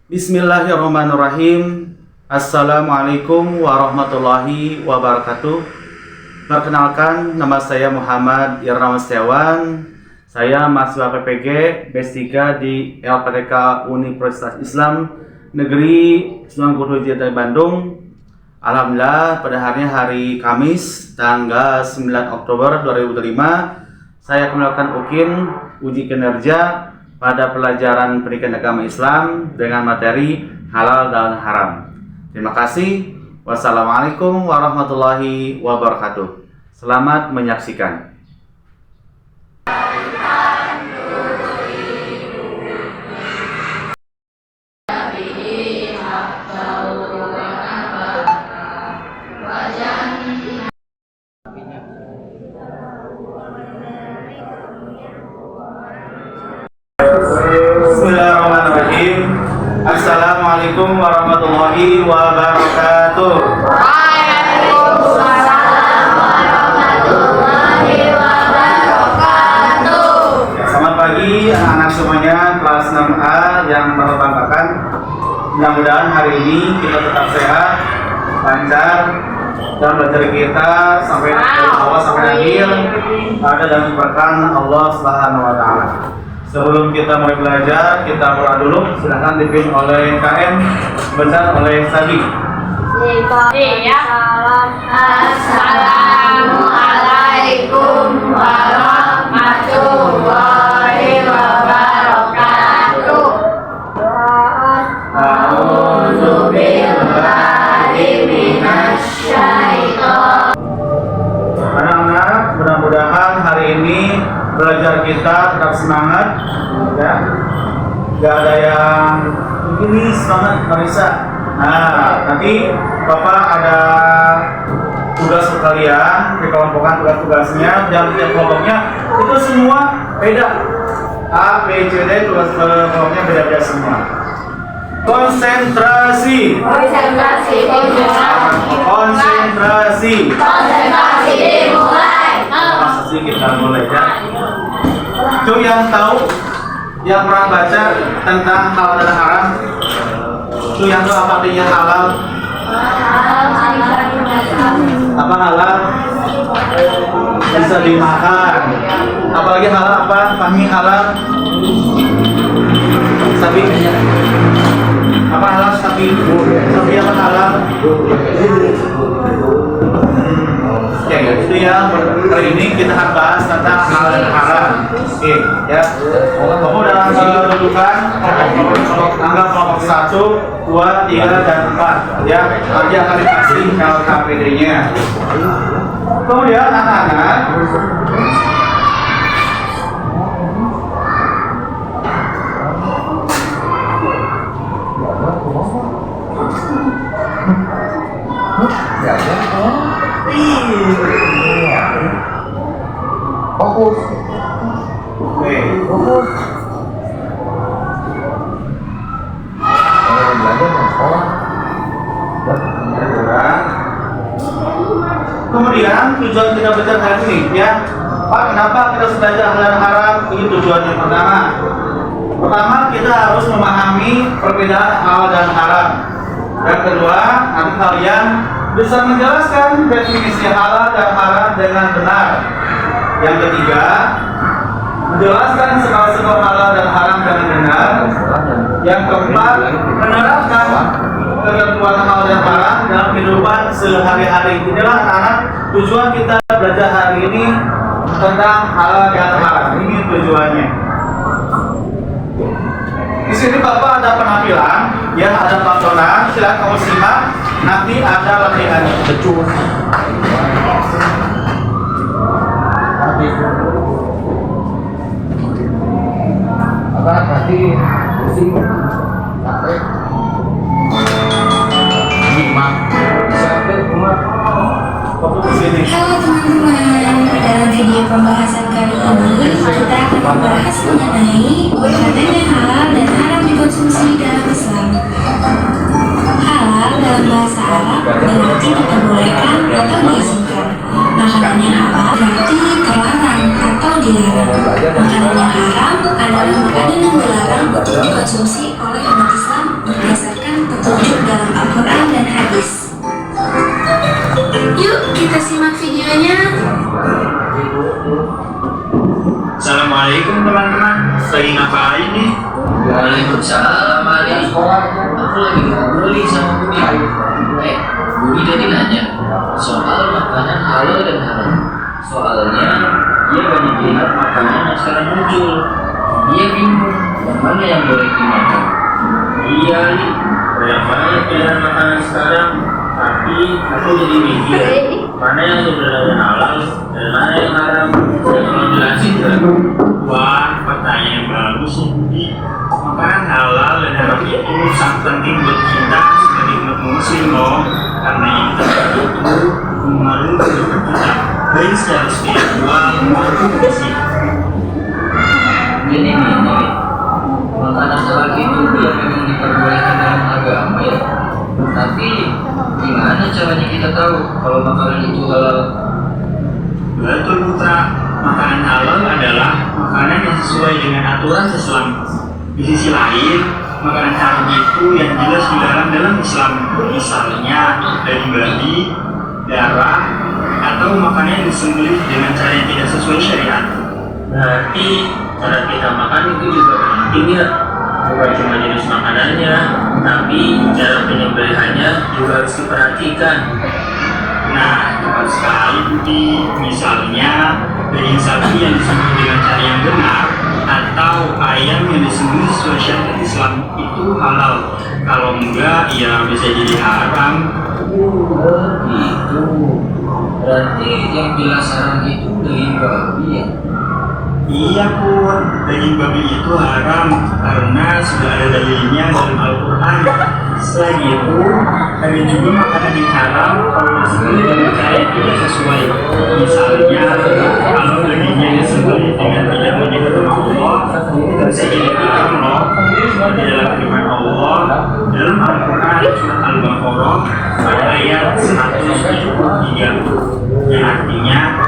Bismillahirrahmanirrahim. Assalamualaikum warahmatullahi wabarakatuh. Perkenalkan, nama saya Muhammad Irnawan Setiawan. Saya mahasiswa PPG B3 di LPTK Universitas Islam Negeri Sunan Guru Jaya Bandung. Alhamdulillah, pada hari Kamis tanggal 9 Oktober 2005 saya akan melakukan uji kinerja pada pelajaran pendidikan agama Islam dengan materi halal dan haram. Terima kasih. Wassalamualaikum warahmatullahi wabarakatuh. Selamat menyaksikan. Bismillahirrahmanirrahim. Assalamualaikum warahmatullahi wabarakatuh. Waalaikumsalam warahmatullahi wabarakatuh. Selamat pagi anak-anak semuanya kelas 6A yang berbanggakan. Mudah-mudahan hari ini kita tetap sehat, lancar, dan belajar kita sampai dari awal sampai akhir ada dalam keberkahan Allah Subhanahu wa taala. Sebelum kita mulai belajar, kita berdoa dulu. Silahkan dipimpin oleh KM, benar oleh Sabi. Assalamualaikum warahmatullahi wabarakatuh. A'udzubillahi minasyaitonir. Anak-anak, mudah-mudahan hari ini belajar kita tetap semangat, ya. Gak ada yang begini semangat Marisa. Nah, nanti Bapak ada tugas untuk kalian, dikelompokkan tugas-tugasnya, dan tiap kelompoknya itu semua beda. A, B, C, D, tugas kelompoknya beda-beda semua. Konsentrasi. Konsentrasi dimulai. Masa sih kita mulai ya? Itu yang tahu, yang pernah baca tentang halal dan haram, itu yang tahu apa artinya halal? Apa halal? Bisa dimakan. Apalagi halal apa? Fahmi halal? Sabi? Apa halal sabi? Sabi apa halal? Ya, itu ya. Hari ini kita akan bahas tentang halal dan haram. Oke, ya. Kamu dalam kedudukan anggap kelompok 1, 2, 3, dan 4. Ya, nanti akan dikasih LKPD-nya. Kemudian anak-anak, Fokus. oke. Fokus. Belajar di sekolah. Kemudian tujuan kita belajar hari ini, ya. Pak, kenapa kita harus belajar halal dan haram? Ini tujuan yang pertama. Pertama, kita harus memahami perbedaan halal dan haram. Yang kedua, nanti kalian bisa menjelaskan definisi halal dan haram dengan benar. Yang ketiga, menjelaskan segala halal dan haram dengan benar. Yang keempat, menerapkan ketentuan halal dan haram dalam kehidupan sehari-hari. Inilah anak-anak tujuan kita belajar hari ini tentang halal dan haram. Ini tujuannya. Di sini Bapak ada penampilan, ya, ada tontonan. Silakan kamu simak. Nanti ada latihan. Becus. Apa tadi pusing capek nyimak capek umat Fokus ke sini. Halo teman-teman, dalam video pembahasan kali ini kita akan membahas mengenai konten halal dan haram dikonsumsi dalam Islam. Halal dalam bahasa Arab berarti diperbolehkan atau diizinkan. Makanan yang halal berarti terlarang atau dilarang. Makanan yang haram adalah makanan yang dilarang untuk dikonsumsi oleh umat Islam Assalamualaikum teman-teman. Lagi ngapain nih? Waalaikumsalam Ali. Aku lagi ngobrol nih sama Budi. Budi tadi nanya soal makanan halal dan haram. Soalnya dia banyak lihat makanan yang sekarang muncul. Dia bingung yang mana yang boleh dimakan. Iya nih, banyak banget pilihan makanan sekarang. Tapi aku jadi mikir, mana yang sebenarnya halal dan mana yang haram. Dan kalau jelasin kan? Wah, pertanyaan yang bagus nih Budi. Makanan halal dan haram itu sangat penting buat kita sebagai umat muslim loh. Karena yang terjadi itu mengaruhi kehidupan kita, baik secara spiritual maupun fisik. Jadi ini makanan halal itu ya memang diperbolehkan dalam agama ya. Tapi gimana caranya kita tahu kalau makanan itu halal? Betul Putra, makanan halal adalah makanan yang sesuai dengan aturan Islam. Di sisi lain, makanan haram itu yang jelas dilarang dalam Islam. Misalnya daging babi, darah, atau makanan yang disembelih dengan cara yang tidak sesuai syariat. Berarti cara kita makan itu juga penting ya. Bukan cuma jenis makanannya, tapi cara penyembelihannya juga harus diperhatikan. Nah, tepat sekali Budi. Misalnya daging sapi yang disembelih dengan cara yang benar, atau ayam yang disembelih sesuai syariat Islam itu halal. Kalau enggak, ya bisa jadi haram. Gitu. Berarti yang jelas haram itu daging babi ya? Iya Pun, daging babi itu haram karena sudah ada dalilnya dalam Al-Quran. Selain itu, ada juga makanan yang haram kalau disembelih dengan cara yang tidak sesuai. Misalnya, kalau dagingnya disembelih dengan tidak menyebut nama Allah, itu bisa jadi haram loh. Seperti dalam firman Allah dalam Al-Quran surat Al-Baqarah pada ayat 173, yang artinya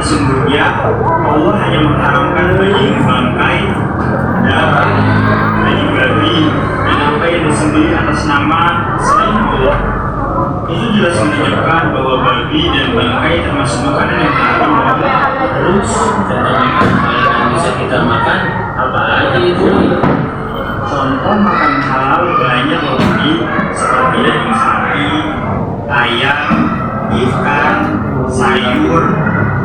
sesungguhnya Allah hanya mengharamkan daging bangkai, darah, daging babi, dan apa yang disembelih atas nama selain Allah. Itu jelas menunjukkan bahwa babi dan bangkai termasuk makanan yang haram. Terus contoh makanan yang bisa kita makan apa aja itu? Contoh makanan halal banyak loh Budi, seperti daging sapi, ayam, ikan, sayur,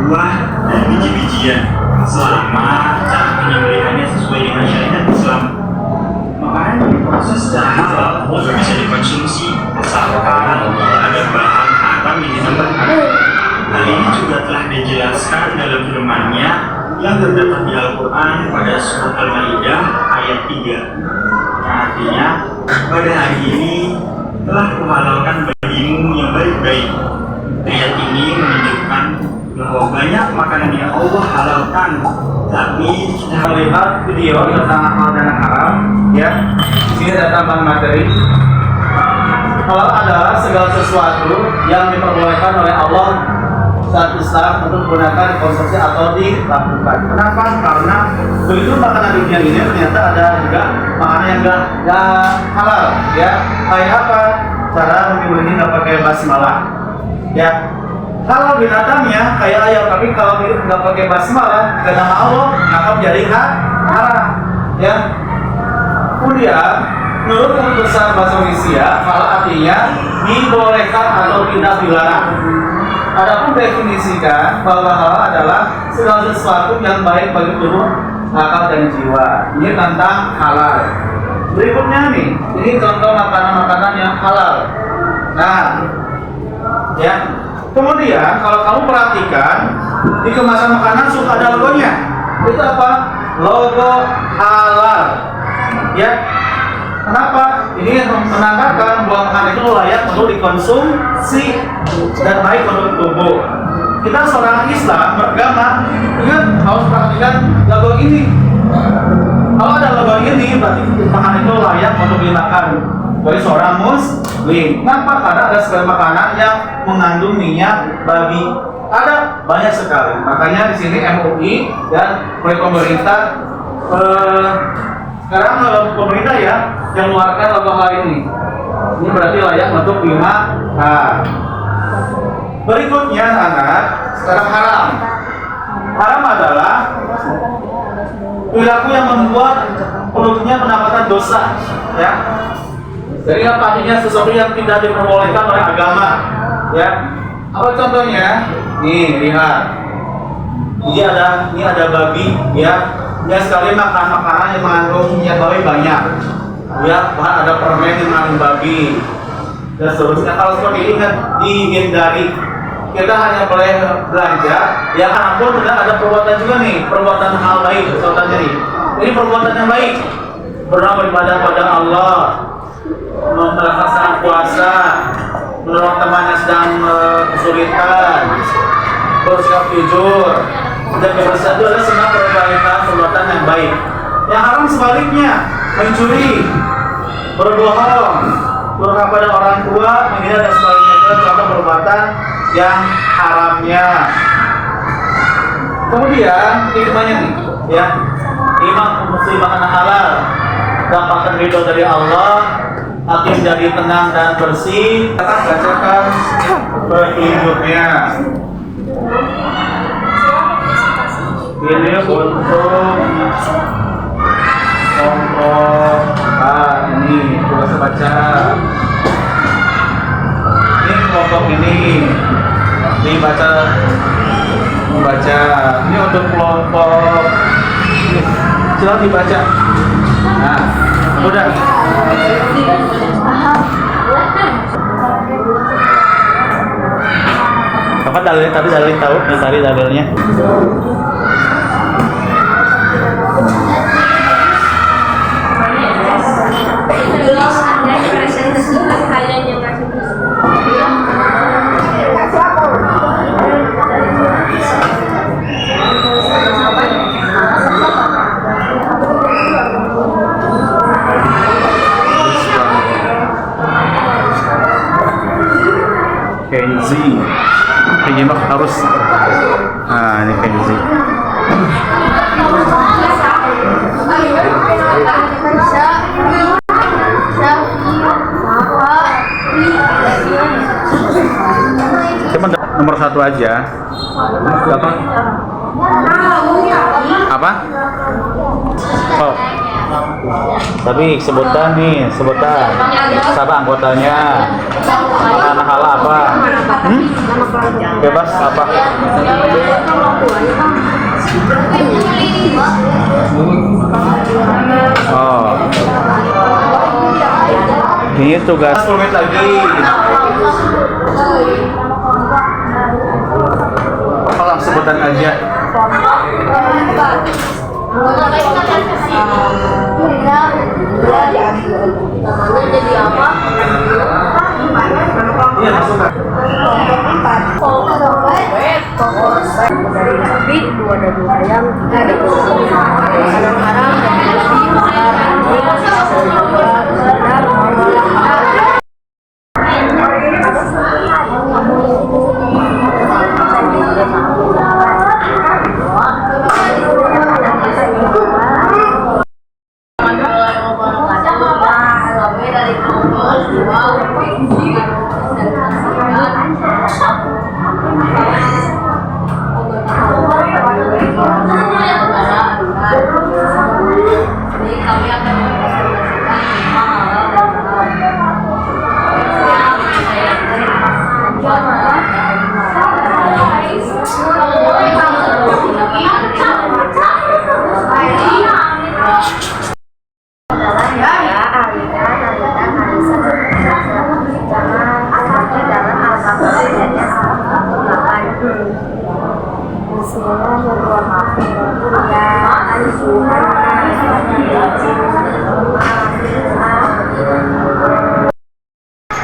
buah, dan biji-bijian, selama cara penyembelihannya sesuai dengan syariat Islam. Makanan yang diproses secara halal juga bisa dikonsumsi asalkan tidak ada bahan haram yang ditambahkan. Hal ini juga telah dijelaskan dalam firman-Nya yang terdapat di Al-Quran pada surat Al-Maidah ayat 3. Artinya, pada hari ini telah kuhalalkan bagimu yang baik-baik. Ayat ini menunjukkan bahwa banyak makanan yang Allah halalkan, tapi kita melihat video tentang halal dan haram, ya. Di sini ada tambahan materi. Halal adalah segala sesuatu yang diperbolehkan oleh Allah saat Islam untuk menggunakan konsumsi atau dilakukan. Kenapa? Karena begitu makanan dunia ini ternyata ada juga makanan yang enggak halal, ya. Kayak apa? Cara menyembelihnya nggak pakai basmalah, ya. Kalau binatangnya kayak ayam, tapi kalau nggak pakai basmalah ke nama Allah, maka menjadi haram, ya. Kemudian menurut keputusan bahasa Indonesia, halal artinya dibolehkan atau tidak dilarang. Adapun definisikan bahwa halal adalah segala sesuatu yang baik bagi tubuh, akal dan jiwa. Ini tentang halal. Berikutnya nih, ini contoh makanan-makanan yang halal. Nah, ya. Kemudian kalau kamu perhatikan di kemasan makanan suka ada logonya. Itu apa? Logo halal. Ya. Kenapa? Ini menandakan bahwa makanan itu layak untuk dikonsumsi dan baik untuk tubuh. Kita seorang Islam beragama, ingat harus perhatikan logo ini. Kalau ada logo ini, berarti makanan itu layak untuk dimakan bagi seorang Muslim. Kenapa? Karena ada segala makanan yang mengandung minyak babi. Ada banyak sekali. Makanya di sini MUI dan oleh pemerintah sekarang pemerintah ya yang mengeluarkan logo hal ini. Ini berarti layak untuk dimakan. Berikutnya anak, sekarang haram. Haram adalah perilaku yang membuat perutnya mendapatkan dosa, ya. Jadi apa artinya sesuatu yang tidak diperbolehkan oleh agama, ya. Apa contohnya? Nih, lihat. Ini ada babi, ya. Dia sekali makan makanan yang mengandung minyak babi banyak, ya. Bahkan ada permen yang mengandung babi dan seterusnya. Kalau seperti ini kan dihindari. Kita hanya boleh belanja, ya karena pun tidak ada perbuatan juga nih, perbuatan hal baik, contohnya nih. Ini perbuatan yang baik, beribadah kepada Allah, melaksanakan puasa, menolong temannya sedang kesulitan, bersikap jujur, dan bersatu adalah semua perbuatan yang baik. Yang haram sebaliknya, mencuri, berbohong, durhaka pada orang tua, menghina dan sebagainya, itu contoh perbuatan yang haramnya. Kemudian hikmahnya nih, ya, imam muslim makanan halal, dapatkan ridho dari Allah, hati menjadi tenang dan bersih. Kita bacakan petunjuknya. Ini untuk ini kita baca. Ini kelompok ini dibaca membaca. Ini untuk kelompok silakan dibaca. Nah, udah. Apa dalilnya? Tapi dalil tahu, cari dalilnya. Kenzi, penyimak harus. Nah, ini Kenzi. Cuma nomor 1 aja. Apa? Oh. Tapi sebutan siapa anggotanya, makanan halal apa? Bebas apa? Oh, ini tugas 10 menit lagi. Kalau sebutan aja. Jadi apa? Iya, masukkan. Sapi, 2 daging ayam, 3 daging makanan haram,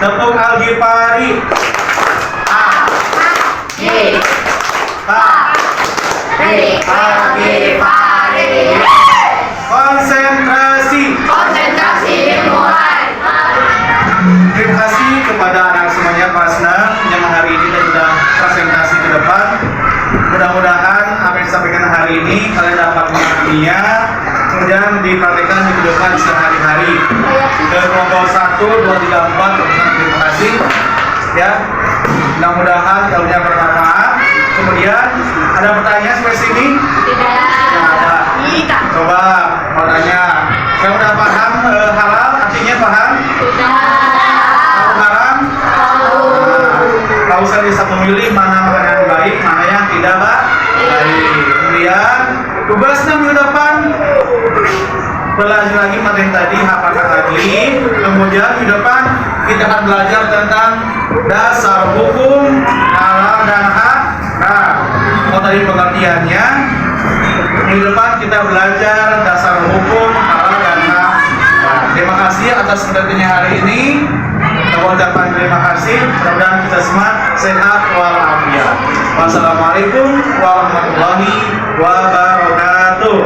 Tepuk Al-Ghifari. konsentrasi dimulai. Terima kasih kepada anak semuanya kelas 6 yang hari ini dan sudah presentasi ke depan. Mudah-mudahan apa yang disampaikan hari ini kalian dapat memahaminya, kemudian dipraktikkan di kehidupan sehari-hari. Dari kelompok 1, 2, 3, 4, terima kasih. Ya, mudah-mudahan ilmunya bermanfaat. Kemudian ada pertanyaan spesifik? Tidak. Coba belajar lagi materi tadi, hafalkan lagi. Kemudian di depan kita akan belajar tentang dasar hukum halal dan haram. Kalau tadi pengertiannya, di depan kita belajar dasar hukum halal dan haram. Terima kasih atas pengertiannya hari ini. Kita ucapkan terima kasih. Mudah-mudahan kita semua sehat walafiat. Wassalamualaikum warahmatullahi wabarakatuh.